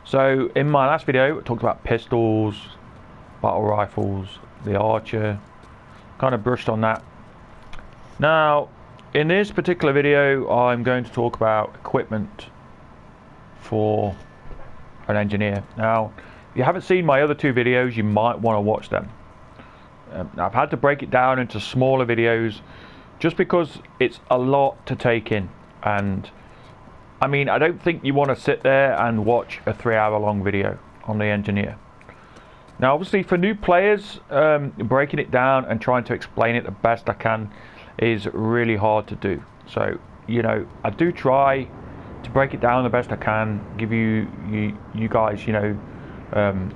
So in my last video I talked about pistols, battle rifles, the archer, kind of brushed on that. Now in this particular video I'm going to talk about equipment for an engineer. Now if you haven't seen my other two videos, you might want to watch them. I've had to break it down into smaller videos just because it's a lot to take in, and I mean, I don't think you want to sit there and watch a 3-hour long video on the engineer. Now obviously for new players, breaking it down and trying to explain it the best I can is really hard to do. So, you know, I do try to break it down the best I can, give you guys, you know,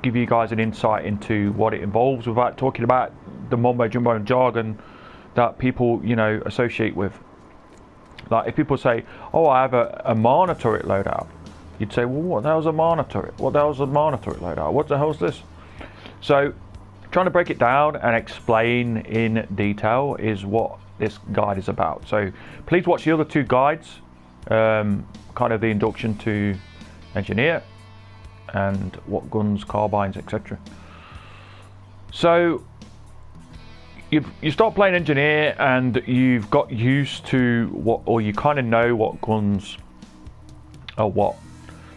give you guys an insight into what it involves without talking about the mumbo jumbo and jargon that people, you know, associate with. Like if people say, oh, I have a mana turret loadout, you'd say, well, what the hell's a mana turret? What the hell's a mana turret loadout? What the hell's this? So trying to break it down and explain in detail is what this guide is about. So please watch the other two guides, kind of the induction to engineer and what guns, carbines, etc. So you start playing engineer and you've got used to what, or you kind of know what guns are what.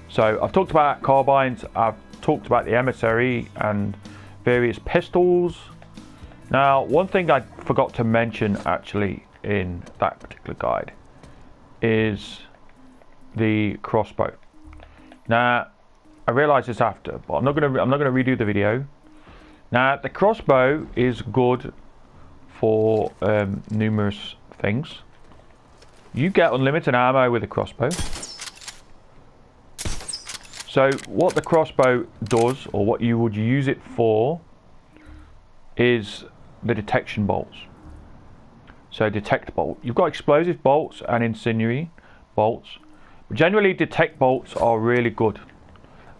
So I've talked about carbines, I've talked about the emissary and various pistols. Now one thing I forgot to mention actually in that particular guide is the crossbow. Now I realize this after, but I'm not gonna redo the video. Now the crossbow is good for numerous things. You get unlimited ammo with a crossbow. So what the crossbow does, or what you would use it for, is the detection bolts. So detect bolt. You've got explosive bolts and incendiary bolts. Generally detect bolts are really good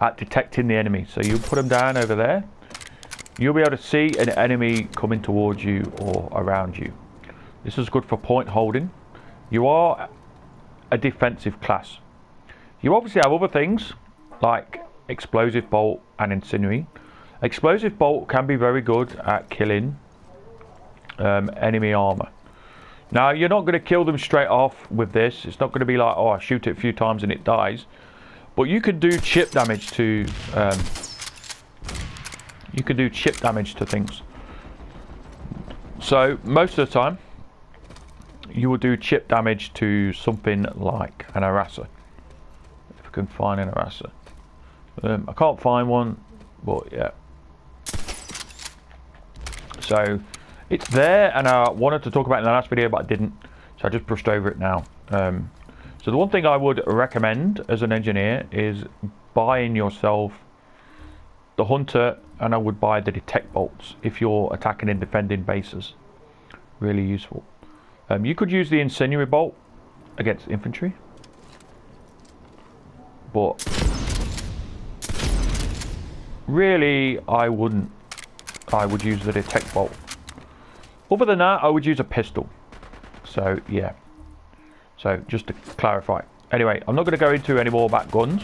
at detecting the enemy. So you put them down over there. You'll be able to see an enemy coming towards you or around you. This is good for point holding. You are a defensive class. You obviously have other things like explosive bolt and incendiary. Explosive bolt can be very good at killing enemy armor. Now you're not going to kill them straight off with this. It's not going to be like, oh, I shoot it a few times and it dies. But you could do chip damage to things. So most of the time you will do chip damage to something like an harasser. If I can find an harasser. I can't find one, but yeah. So it's there, and I wanted to talk about it in the last video but I didn't, so I just brushed over it now. So the one thing I would recommend as an engineer is buying yourself the hunter, and I would buy the detect bolts if you're attacking and defending bases. Really useful. You could use the incendiary bolt against infantry, but really I wouldn't. I would use the detect bolt. Other than that, I would use a pistol. So yeah. So just to clarify. Anyway, I'm not going to go into any more about guns.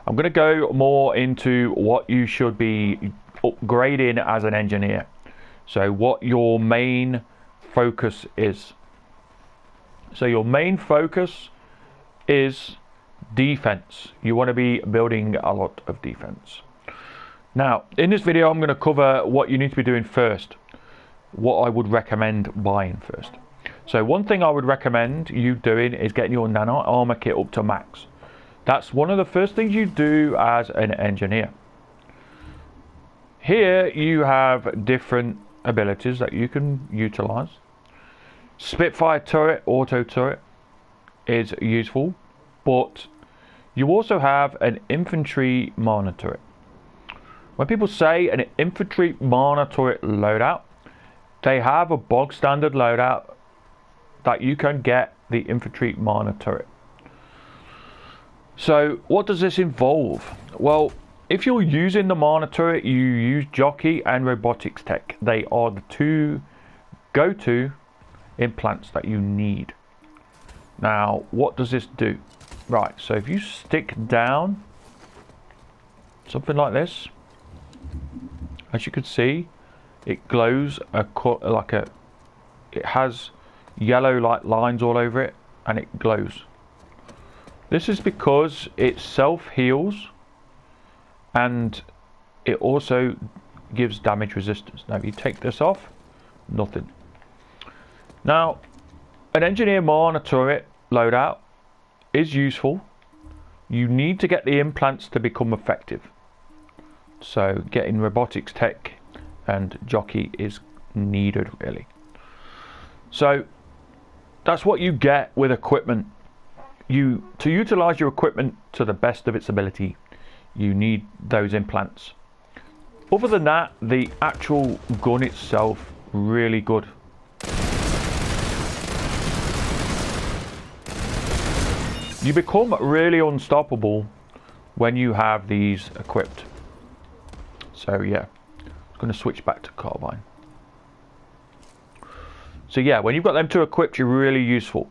I'm going to go more into what you should be upgrading as an engineer. So what your main focus is. So your main focus is defense. You want to be building a lot of defense. Now, in this video, I'm going to cover what you need to be doing first. What I would recommend buying first. So one thing I would recommend you doing is getting your Nano Armor kit up to max. That's one of the first things you do as an engineer. Here you have different abilities that you can utilize. Spitfire Turret, Auto Turret is useful, but you also have an Infantry Monitoring. When people say an Infantry Monitoring loadout, they have a bog standard loadout that you can get the Infantry Monitoring. So what does this involve? Well, if you're using the monitor, you use jockey and robotics tech. They are the two go-to implants that you need. Now, what does this do? Right, so if you stick down something like this. As you can see, it glows it has yellow like lines all over it, and it glows. This is because it self-heals, and it also gives damage resistance. Now if you take this off, nothing. Now an Engineer Monitor loadout is useful. You need to get the implants to become effective. So getting robotics tech and jockey is needed really. So that's what you get with equipment. To utilize your equipment to the best of its ability, you need those implants. Other than that, the actual gun itself, really good. You become really unstoppable when you have these equipped. So yeah, I'm going to switch back to carbine. So yeah, when you've got them two equipped, you're really useful.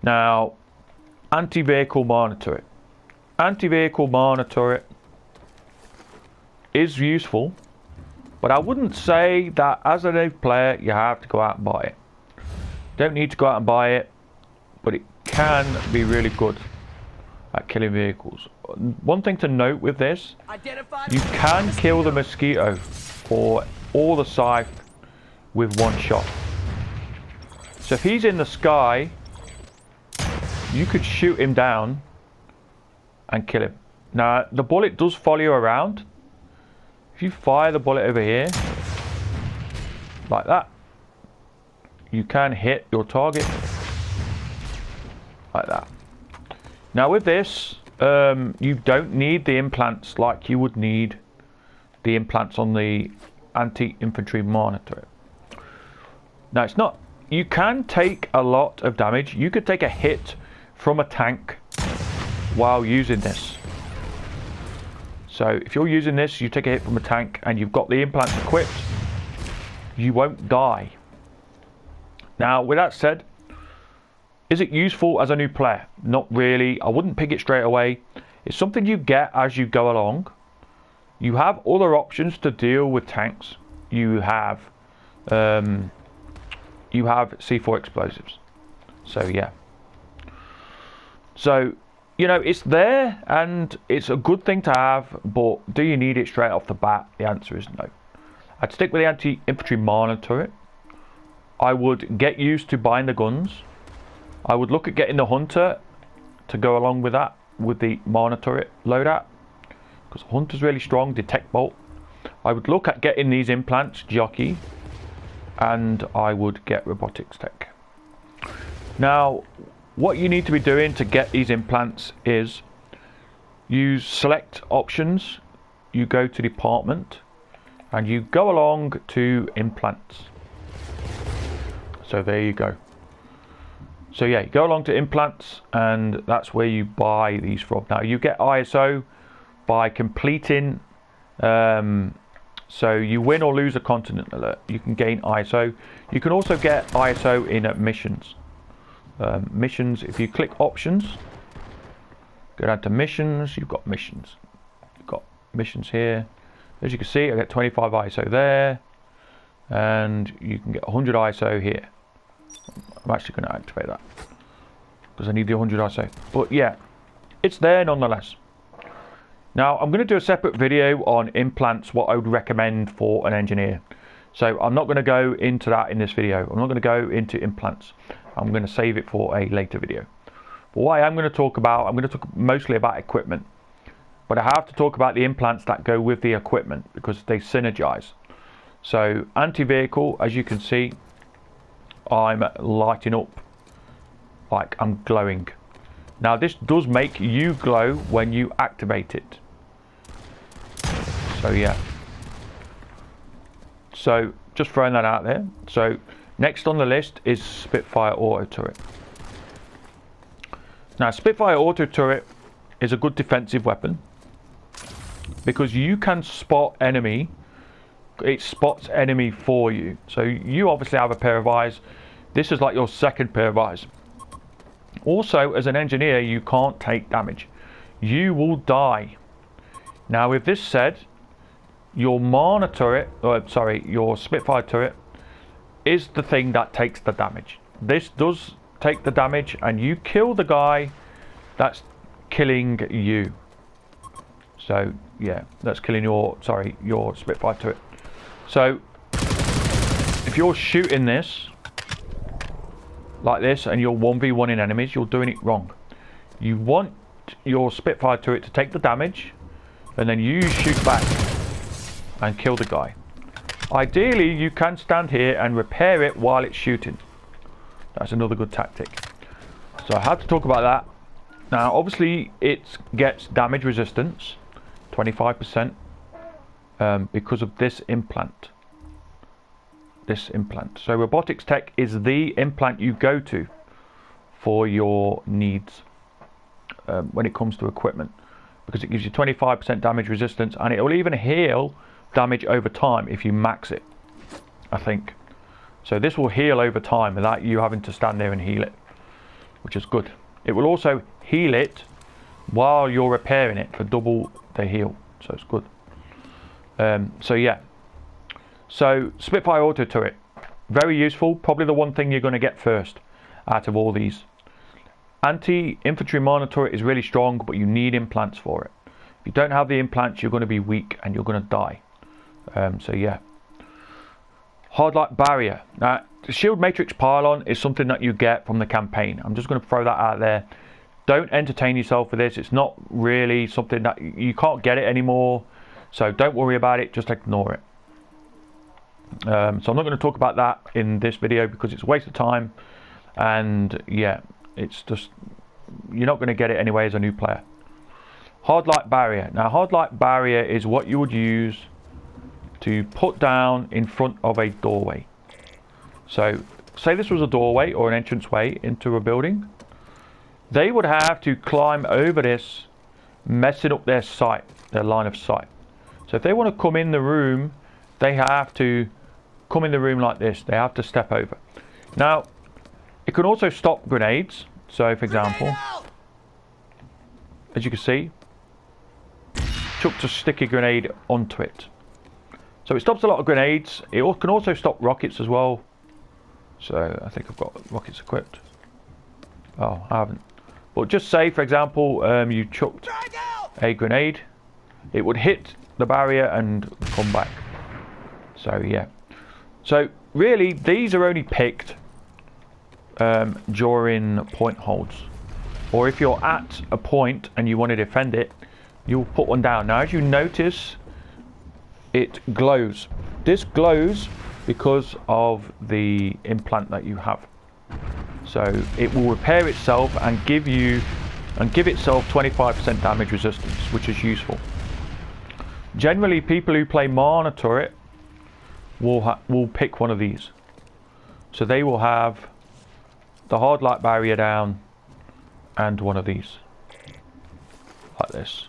Now, anti-vehicle monitor. Anti-vehicle monitor is useful, but I wouldn't say that as a new player you have to go out and buy it. Don't need to go out and buy it, but it can be really good at killing vehicles. One thing to note with this, you can kill the mosquito or the scythe with one shot. So if he's in the sky, you could shoot him down and kill him. Now the bullet does follow you around. If you fire the bullet over here like that, you can hit your target like that. Now with this, you don't need the implants like you would need the implants on the anti-infantry monitor. Now it's not, you can take a lot of damage. You could take a hit from a tank while using this. So if you're using this, you take a hit from a tank and you've got the implants equipped, you won't die. Now with that said, is it useful as a new player? Not really. I wouldn't pick it straight away. It's something you get as you go along. You have other options to deal with tanks. You have C4 explosives. So yeah. So, you know, it's there and it's a good thing to have, but do you need it straight off the bat? The answer is no. I'd stick with the anti-infantry monitor. I would get used to buying the guns. I would look at getting the hunter to go along with that, with the monitor loadout, because hunter's really strong, detect bolt. I would look at getting these implants, jockey, and I would get robotics tech. Now what you need to be doing to get these implants is you select options, you go to department, and you go along to implants. So there you go. So yeah, you go along to implants and that's where you buy these from. Now you get ISO by completing, so you win or lose a continent alert, you can gain ISO. You can also get ISO in missions. Missions, if you click options, go down to missions, you've got missions. You've got missions here. As you can see, I get 25 ISO there, and you can get 100 ISO here. I'm actually going to activate that because I need the 100 ISO. But yeah, it's there nonetheless. Now I'm going to do a separate video on implants, what I would recommend for an engineer. So I'm not going to go into that in this video. I'm not going to go into implants. I'm going to save it for a later video. But what I am going to talk about, I'm going to talk mostly about equipment. But I have to talk about the implants that go with the equipment because they synergize. So anti-vehicle, as you can see, I'm lighting up like I'm glowing. Now this does make you glow when you activate it. So yeah. So just throwing that out there. So next on the list is Spitfire Auto Turret. Now Spitfire Auto Turret is a good defensive weapon because you can spot enemy. It spots enemy for you. So you obviously have a pair of eyes. This is like your second pair of eyes. Also, as an engineer, you can't take damage. You will die. Now with this said, your monitor turret, your Spitfire turret is the thing that takes the damage. This does take the damage, and you kill the guy that's killing you. So yeah, that's killing your Spitfire turret. So if you're shooting this like this and you're 1v1ing enemies, you're doing it wrong. You want your Spitfire turret to take the damage, and then you shoot back and kill the guy. Ideally, you can stand here and repair it while it's shooting. That's another good tactic. So I have to talk about that. Now, obviously, it gets damage resistance, 25%, because of this implant. So robotics tech is the implant you go to for your needs when it comes to equipment, because it gives you 25% damage resistance, and it will even heal damage over time if you max it, I think. So this will heal over time without you having to stand there and heal it, which is good. It will also heal it while you're repairing it for double the heal, so it's good. So yeah, so Spitfire auto turret, very useful, probably the one thing you're going to get first out of all these. Infantry Monitoring is really strong, but you need implants for it. If you don't have the implants, you're going to be weak and you're going to die. So yeah. Hard light barrier. Now, the shield matrix pylon is something that you get from the campaign. I'm just going to throw that out there. Don't entertain yourself with this. It's not really something that you can't get it anymore. So don't worry about it. Just ignore it. So I'm not going to talk about that in this video because it's a waste of time. And yeah, it's just, you're not going to get it anyway as a new player. Hard light barrier. Now, hard light barrier is what you would use to put down in front of a doorway. So say this was a doorway or an entranceway into a building. They would have to climb over this, messing up their sight, their line of sight. So if they want to come in the room, they have to come in the room like this. They have to step over. Now, it can also stop grenades. So for example, as you can see, chucked a sticky grenade onto it. So it stops a lot of grenades. It can also stop rockets as well. So I think I've got rockets equipped. Oh, I haven't. But just say, for example, you chucked a grenade. It would hit the barrier and come back. So yeah. So really, these are only picked during point holds. Or if you're at a point and you want to defend it, you'll put one down. Now, as you notice, it glows. This glows because of the implant that you have. So it will repair itself and give itself 25% damage resistance, which is useful. Generally, people who play Monitor it will pick one of these. So they will have the hard light barrier down and one of these, like this.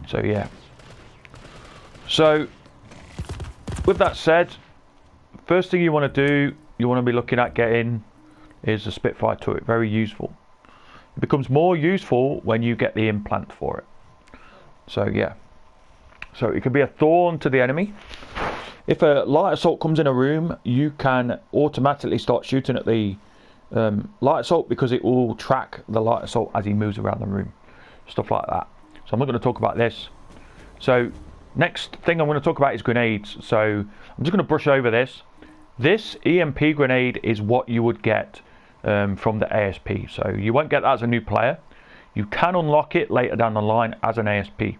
So yeah. So with that said, first thing you want to do, you want to be looking at getting is a Spitfire turret. Very useful. It becomes more useful when you get the implant for it. So yeah. So it can be a thorn to the enemy. If a light assault comes in a room, you can automatically start shooting at the light assault because it will track the light assault as he moves around the room. Stuff like that. So I'm not going to talk about this. So next thing I'm going to talk about is grenades. So I'm just going to brush over this. This EMP grenade is what you would get from the ASP. So you won't get that as a new player. You can unlock it later down the line as an ASP.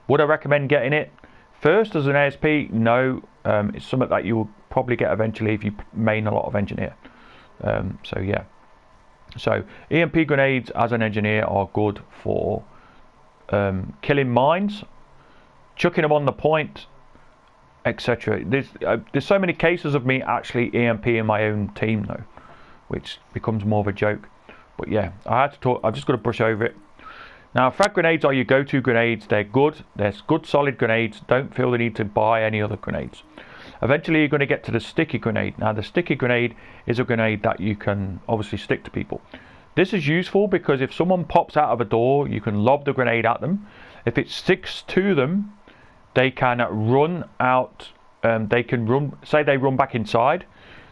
Would I recommend getting it first as an ASP? No. It's something that you will probably get eventually if you main a lot of engineer. So yeah. So EMP grenades as an engineer are good for killing mines, chucking them on the point, etc. There's so many cases of me actually EMP in my own team though, which becomes more of a joke. But yeah, I had to talk. I've just got to brush over it. Now, frag grenades are your go-to grenades. They're good. They're good, solid grenades. Don't feel the need to buy any other grenades. Eventually, you're going to get to the sticky grenade. Now, the sticky grenade is a grenade that you can obviously stick to people. This is useful because if someone pops out of a door, you can lob the grenade at them. If it sticks to them, they can run out. They can run, say they run back inside.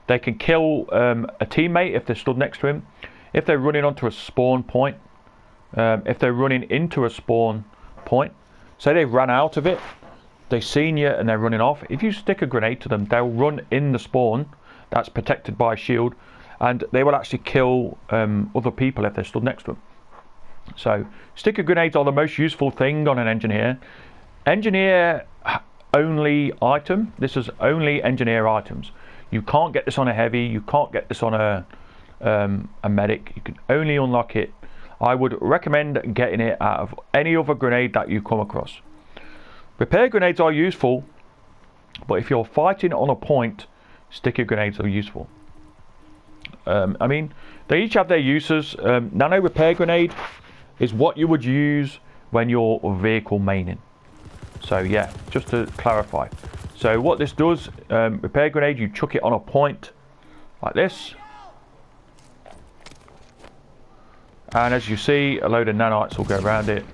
They can kill a teammate if they're stood next to him. If they're running onto a spawn point, if they're running into a spawn point, say they've ran out of it, they've seen you and they're running off. If you stick a grenade to them, they'll run in the spawn that's protected by a shield, and they will actually kill other people if they're stood next to them. So sticker grenades are the most useful thing on an engineer. Engineer only item. This is only engineer items. You can't get this on a heavy. You can't get this on a medic. You can only unlock it. I would recommend getting it out of any other grenade that you come across. Repair grenades are useful, but if you're fighting on a point, sticker grenades are useful. I mean, they each have their uses. Nano repair grenade is what you would use when you're vehicle maining. So yeah, just to clarify. So what this does, repair grenade, you chuck it on a point like this. And as you see, a load of nanites will go around it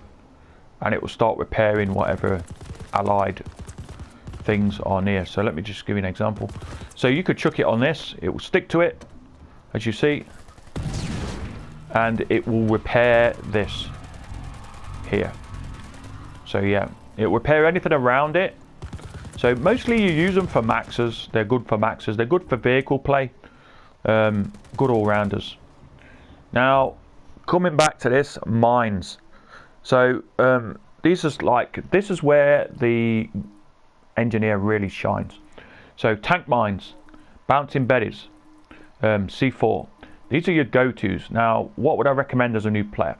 and it will start repairing whatever allied things are near. So let me just give you an example. So you could chuck it on this, it will stick to it, as you see, and it will repair this here. So yeah, it will repair anything around it. So mostly you use them for maxes. They're good for maxes. They're good for vehicle play. Good all-rounders. Now, coming back to this, mines. So this is where the engineer really shines. So tank mines, bouncing betties, C4. These are your go-tos. Now, what would I recommend as a new player?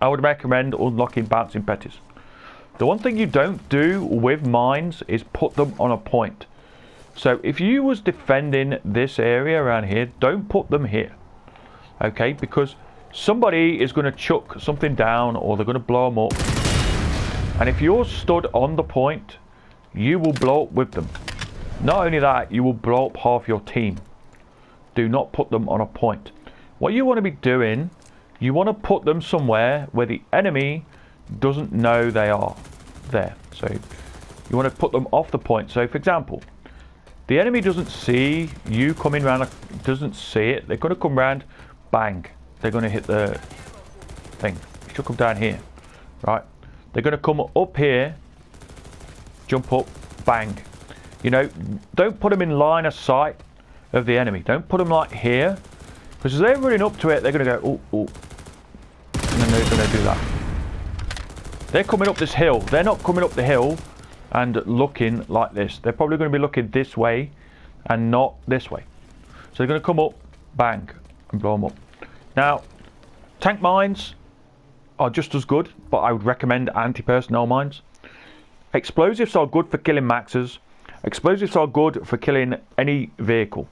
I would recommend unlocking bouncing betties. The one thing you don't do with mines is put them on a point. So if you was defending this area around here, don't put them here. Okay, because somebody is going to chuck something down or they're going to blow them up. And if you're stood on the point, you will blow up with them. Not only that, you will blow up half your team. Do not put them on a point. What you want to be doing, you want to put them somewhere where the enemy doesn't know they are there. So you want to put them off the point. So for example, the enemy doesn't see you coming around, doesn't see it. They're going to come round, bang. They're going to hit the thing. You should come down here, right? They're going to come up here, jump up, bang. You know, don't put them in line of sight of the enemy. Don't put them like here, because as they're running up to it, they're going to go, oh, oh, and then they're going to do that. They're coming up this hill. They're not coming up the hill and looking like this. They're probably going to be looking this way and not this way. So they're going to come up, bang, and blow them up. Now, tank mines are just as good, but I would recommend anti-personnel mines. Explosives are good for killing maxes. Explosives are good for killing any vehicle.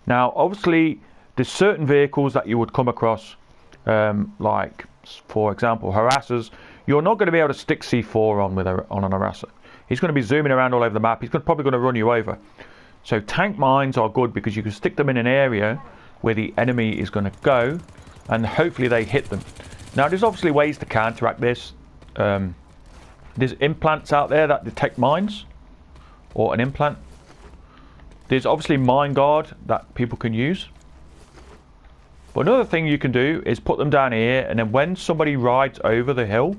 Now, obviously, there's certain vehicles that you would come across, like, for example, harassers. You're not going to be able to stick C4 on an harasser. He's going to be zooming around all over the map. He's probably going to run you over. So tank mines are good because you can stick them in an area where the enemy is going to go, and hopefully they hit them. Now, there's obviously ways to counteract this. There's implants out there that detect mines, or an implant. There's obviously mine guard that people can use. But another thing you can do is put them down here, and then when somebody rides over the hill,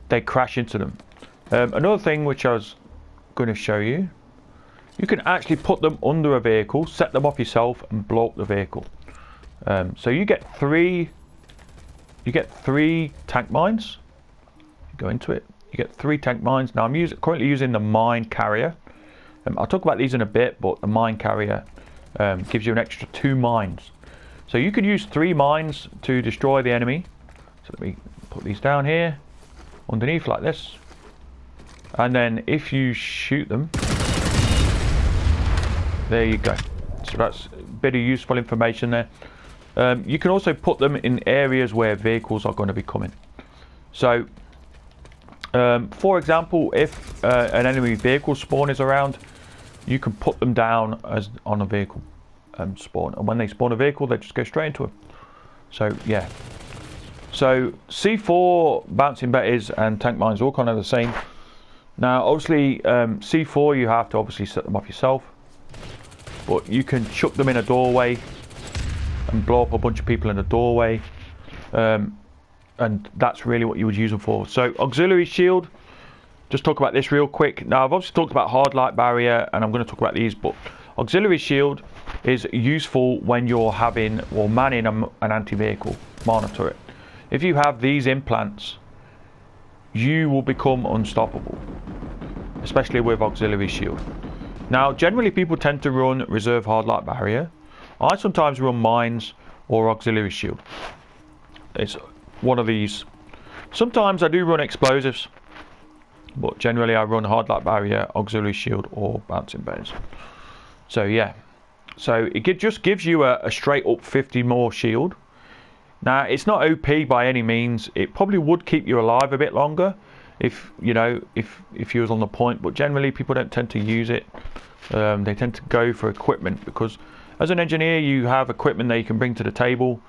they crash into them. Another thing which I was going to show you, you can actually put them under a vehicle, set them off yourself, and blow up the vehicle. So you get three tank mines. Go into it. You get 3 tank mines. Now I'm currently using the mine carrier. I'll talk about these in a bit, but the mine carrier gives you an extra 2 mines. So you can use 3 mines to destroy the enemy. So let me put these down here, underneath like this. And then if you shoot them, there you go. So that's a bit of useful information there. You can also put them in areas where vehicles are going to be coming. So, for example, if an enemy vehicle spawn is around, you can put them down as on a vehicle spawn, and when they spawn a vehicle, they just go straight into them. So yeah. So C4, bouncing betties and tank mines are all kind of the same. Now obviously C4 you have to obviously set them off yourself, but you can chuck them in a doorway and blow up a bunch of people in a doorway, and that's really what you would use them for. So auxiliary shield, just talk about this real quick. Now I've obviously talked about hard light barrier and I'm going to talk about these, but auxiliary shield is useful when you're having or manning an anti-vehicle monitor. If you have these implants, you will become unstoppable, especially with auxiliary shield. Now generally people tend to run reserve hard light barrier. I sometimes run mines or auxiliary shield. It's one of these. Sometimes I do run explosives, but generally I run hard light barrier, auxiliary shield or bouncing bears. So yeah, so it just gives you a straight up 50 more shield. Now it's not OP by any means. It probably would keep you alive a bit longer if you know if you was on the point, but generally people don't tend to use it. They tend to go for equipment because as an engineer you have equipment that you can bring to the table.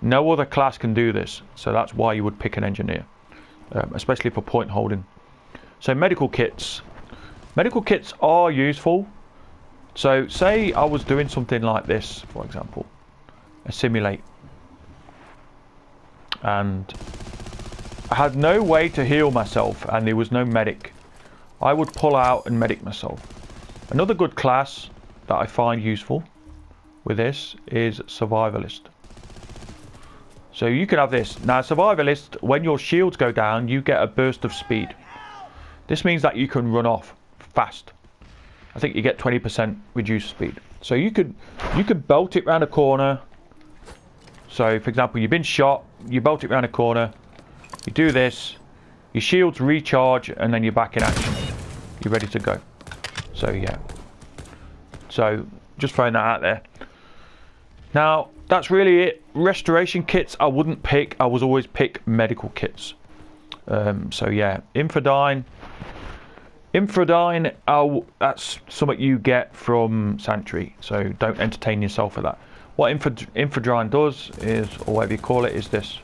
No other class can do this, so that's why you would pick an engineer, especially for point holding. So medical kits are useful. So say I was doing something like this, for example, a simulate, and I had no way to heal myself and there was no medic. I would pull out and medic myself. Another good class that I find useful with this is survivalist. So you can have this. Now survivalist, when your shields go down, you get a burst of speed. This means that you can run off fast. I think you get 20% reduced speed. So you could belt it around a corner. So for example, you've been shot, you belt it around a corner, you do this, your shields recharge, and then you're back in action. You're ready to go. So yeah. So just throwing that out there. Now that's really it. Restoration kits I wouldn't pick. I would always pick medical kits. So yeah, Infradyne, that's something you get from Sanctuary, so don't entertain yourself with that. What Infradyne does is, or whatever you call it, is this.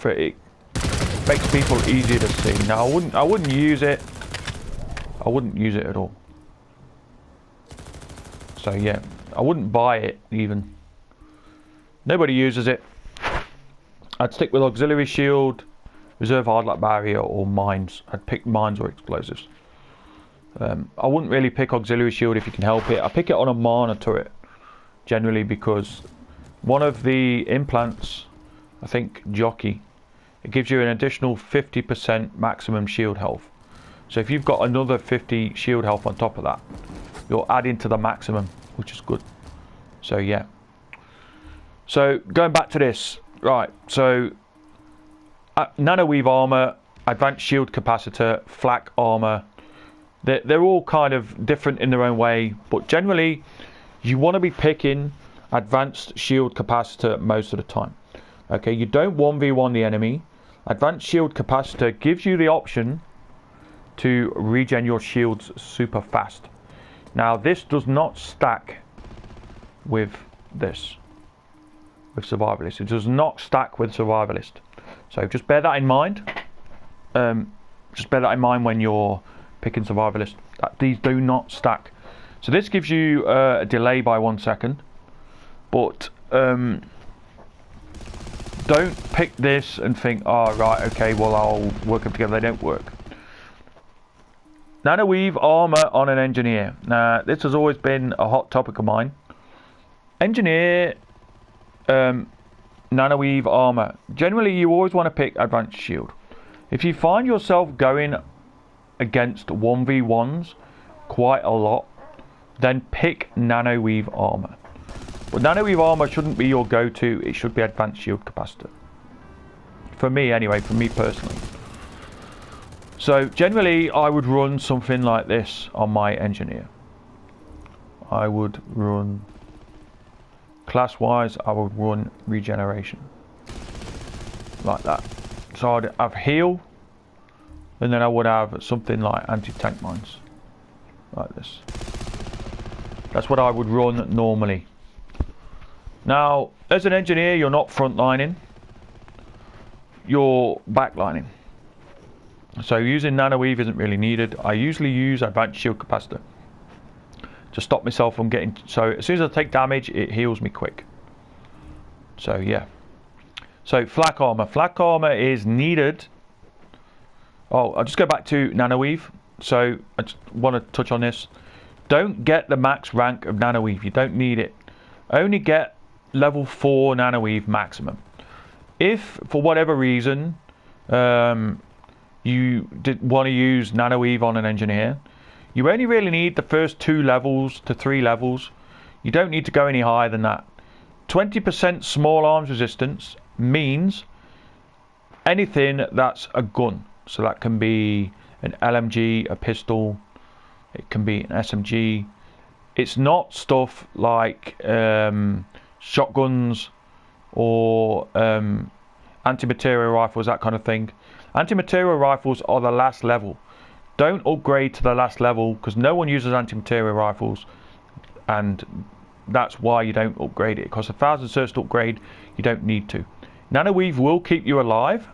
It makes people easier to see. Now I wouldn't use it. I wouldn't use it at all. So yeah, I wouldn't buy it even. Nobody uses it. I'd stick with auxiliary shield, reserve hard light barrier, or mines. I'd pick mines or explosives. I wouldn't really pick auxiliary shield if you can help it. I pick it on a monitor generally because one of the implants, I think jockey, it gives you an additional 50% maximum shield health. So if you've got another 50 shield health on top of that, you're adding to the maximum, which is good. So yeah. So going back to this, right, so Nanoweave Armor, Advanced Shield Capacitor, Flak Armor, they're all kind of different in their own way, but generally you want to be picking Advanced Shield Capacitor most of the time. Okay, you don't 1v1 the enemy. Advanced Shield Capacitor gives you the option to regen your shields super fast. Now this does not stack with this, with Survivalist. It does not stack with Survivalist. So just bear that in mind. Just bear that in mind when you're picking Survivalist. These do not stack. So this gives you a delay by 1 second. But don't pick this and think, oh right, okay, well I'll work them together. They don't work. Nanoweave Armor on an engineer. Now this has always been a hot topic of mine. Engineer, Nanoweave Armor. Generally you always want to pick Advanced Shield. If you find yourself going against 1v1s quite a lot, then pick Nanoweave Armor. But Nanoweave Armor shouldn't be your go-to, it should be Advanced Shield Capacitor. For me anyway, for me personally. So generally I would run something like this on my engineer. I would run, class wise, I would run regeneration. Like that. So I'd have heal, and then I would have something like anti-tank mines. Like this. That's what I would run normally. Now, as an engineer, you're not frontlining, you're backlining. So using Nanoweave isn't really needed. I usually use Advanced Shield Capacitor to stop myself from getting... So as soon as I take damage, it heals me quick. So yeah. So Flak Armor. Flak Armor is needed. Oh, I'll just go back to Nanoweave. So I just want to touch on this. Don't get the max rank of Nanoweave. You don't need it. Only get level 4 Nanoweave maximum. If for whatever reason you did want to use Nanoweave on an engineer, you only really need the first 2 levels to 3 levels. You don't need to go any higher than that. 20% small arms resistance means anything that's a gun. So that can be an LMG, a pistol, it can be an SMG. It's not stuff like shotguns or anti-material rifles, that kind of thing. Anti-material rifles are the last level. Don't upgrade to the last level because no one uses anti-material rifles, and that's why you don't upgrade it. It costs 1,000 certs to upgrade. You don't need to. Nanoweave will keep you alive.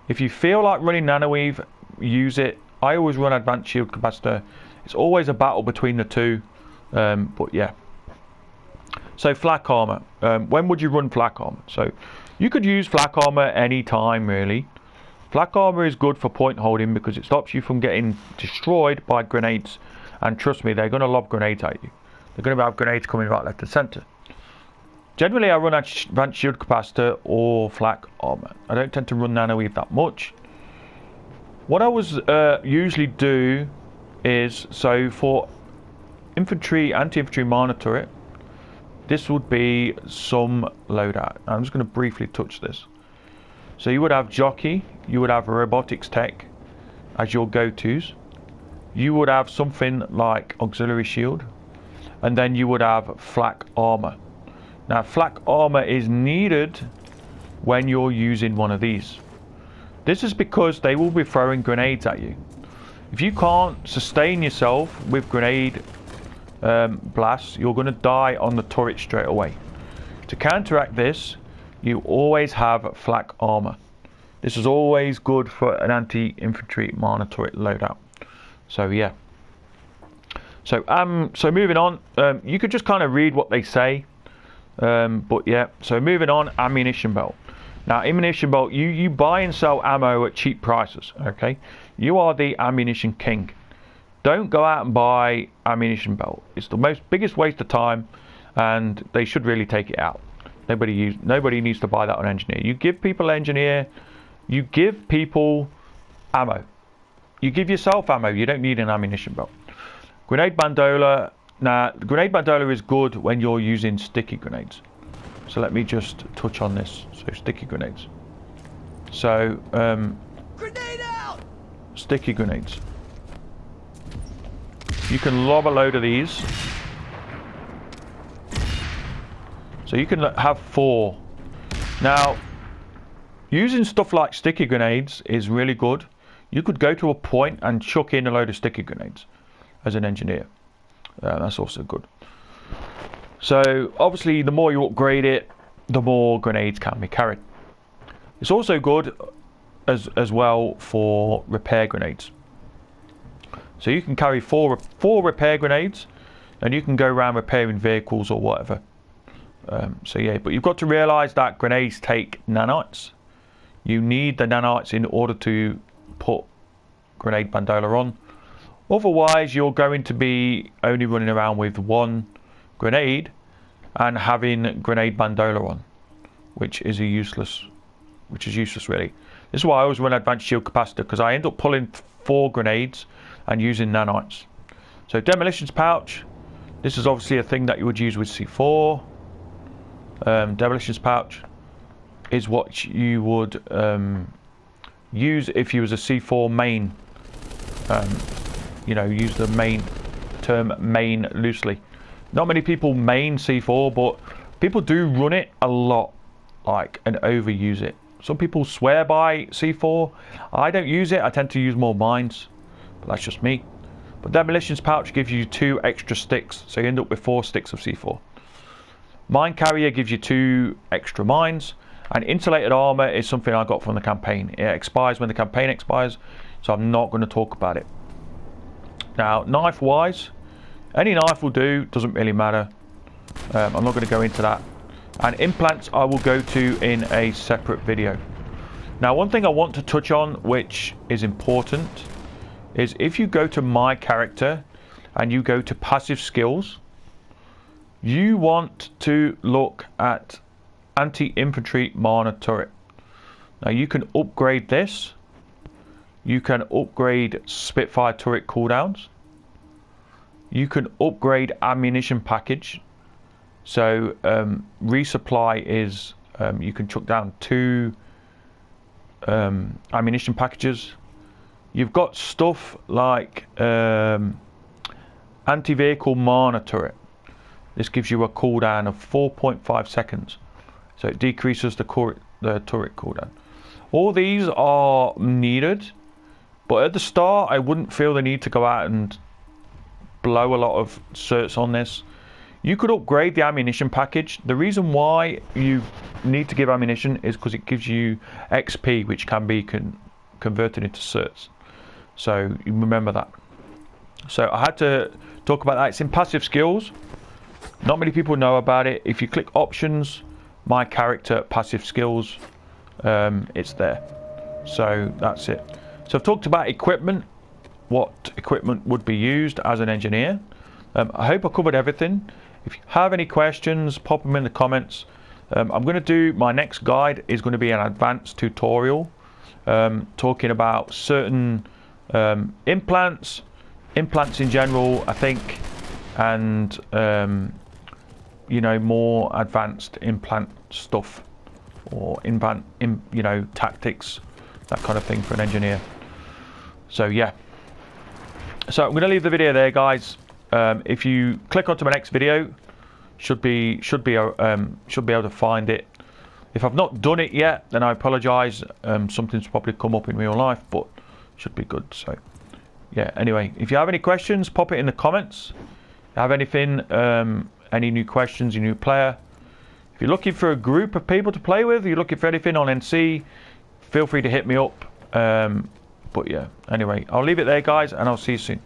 If you feel like running Nanoweave, use it. I always run Advanced Shield Capacitor. It's always a battle between the two, but yeah. So Flak Armor. When would you run Flak Armor? So you could use Flak Armor any time really. Flak Armor is good for point holding because it stops you from getting destroyed by grenades. And trust me, they're going to lob grenades at you. They're going to have grenades coming right, left and centre. Generally I run Advanced Shield Capacitor or Flak Armor. I don't tend to run Nanoweave that much. What I was usually do is, so for infantry, anti-infantry monitor, this would be some loadout. I'm just going to briefly touch this. So you would have jockey, you would have robotics tech as your go-tos. You would have something like auxiliary shield, and then you would have Flak Armor. Now Flak Armor is needed when you're using one of these. This is because they will be throwing grenades at you. If you can't sustain yourself with grenade blasts, you're going to die on the turret straight away. To counteract this, you always have Flak Armor. This is always good for an anti-infantry monitor loadout. So yeah. So moving on, you could just kind of read what they say. But yeah, so moving on, ammunition belt. Now ammunition belt, you buy and sell ammo at cheap prices, okay? You are the ammunition king. Don't go out and buy ammunition belt. It's the biggest waste of time, and they should really take it out. Nobody needs to buy that on engineer. You give people engineer, you give people ammo. You give yourself ammo, you don't need an ammunition belt. Grenade bandola. Now, grenade bandola is good when you're using sticky grenades. So let me just touch on this. So sticky grenades. So Grenade out! Sticky grenades. You can lob a load of these. So you can have 4. Now, using stuff like sticky grenades is really good. You could go to a point and chuck in a load of sticky grenades as an engineer. That's also good. So obviously the more you upgrade it, the more grenades can be carried. It's also good as well for repair grenades. So you can carry four repair grenades, and you can go around repairing vehicles or whatever. So yeah, but you've got to realise that grenades take nanites. You need the nanites in order to put grenade bandola on. Otherwise, you're going to be only running around with 1 grenade and having grenade bandola on, which is useless really. This is why I always run Advanced Shield Capacitor, because I end up pulling 4 grenades and using nanites. So Demolitions Pouch. This is obviously a thing that you would use with C4. Demolitions Pouch is what you would use if you was a C4 main. You know, use the term main loosely. Not many people main C4, but people do run it a lot, and overuse it. Some people swear by C4. I don't use it. I tend to use more mines, but that's just me. But Demolitions Pouch gives you 2 extra sticks, so you end up with 4 sticks of C4. Mine carrier gives you 2 extra mines, and insulated armor is something I got from the campaign. It expires when the campaign expires, so I'm not going to talk about it. Now, knife wise, any knife will do, doesn't really matter. I'm not going to go into that. And implants I will go to in a separate video. Now, one thing I want to touch on, which is important, is if you go to my character and you go to passive skills, you want to look at anti-infantry miner turret. Now, you can upgrade this. You can upgrade Spitfire turret cooldowns. You can upgrade ammunition package. So resupply is you can chuck down 2 ammunition packages. You've got stuff like anti-vehicle miner turret. This gives you a cooldown of 4.5 seconds. So it decreases the turret cooldown. All these are needed, but at the start I wouldn't feel the need to go out and blow a lot of certs on this. You could upgrade the ammunition package. The reason why you need to give ammunition is because it gives you XP, which can be converted into certs. So you remember that. So I had to talk about that. It's in passive skills. Not many people know about it. If you click options, my character, passive skills, it's there. So that's it. So I've talked about equipment, what equipment would be used as an engineer. I hope I covered everything. If you have any questions, pop them in the comments. I'm going to do, my next guide is going to be an advanced tutorial talking about certain implants in general, I think, and you know, more advanced implant stuff, or you know, tactics, that kind of thing for an engineer. So yeah, so I'm going to leave the video there, guys. If you click onto my next video, should be able to find it. If I've not done it yet, then I apologise. Something's probably come up in real life, but should be good. So yeah, anyway, if you have any questions, pop it in the comments. Have anything, any new questions, your new player. If you're looking for a group of people to play with, you're looking for anything on NC, feel free to hit me up. But yeah, anyway, I'll leave it there, guys, and I'll see you soon.